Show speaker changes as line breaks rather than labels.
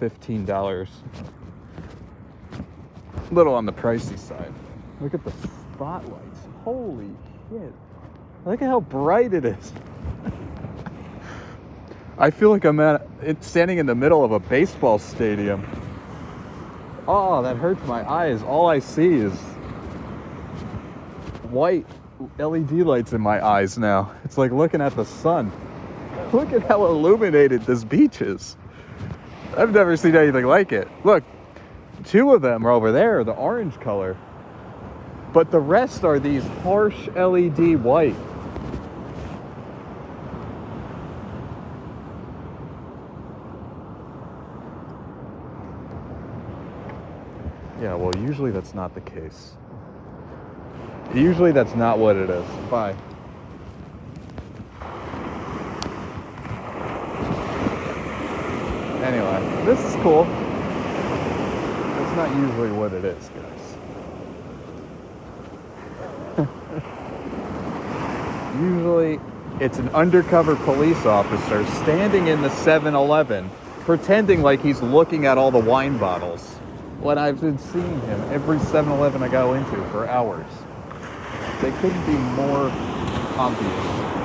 $15. A little on the pricey side. Look at the spotlights. Holy shit. Look at how bright it is. I feel like I'm standing in the middle of a baseball stadium. Oh, that hurts my eyes. All I see is white LED lights in my eyes now. It's like looking at the sun. Look at how illuminated this beach is. I've never seen anything like it. Look, 2 of them are over there, the orange color. But the rest are these harsh LED white. Yeah, well, usually that's not the case. Usually that's not what it is. Bye. Anyway, this is cool. That's not usually what it is, guys. Usually it's an undercover police officer standing in the 7-Eleven pretending like he's looking at all the wine bottles when I've been seeing him every 7-Eleven I go into for hours. They couldn't be more obvious.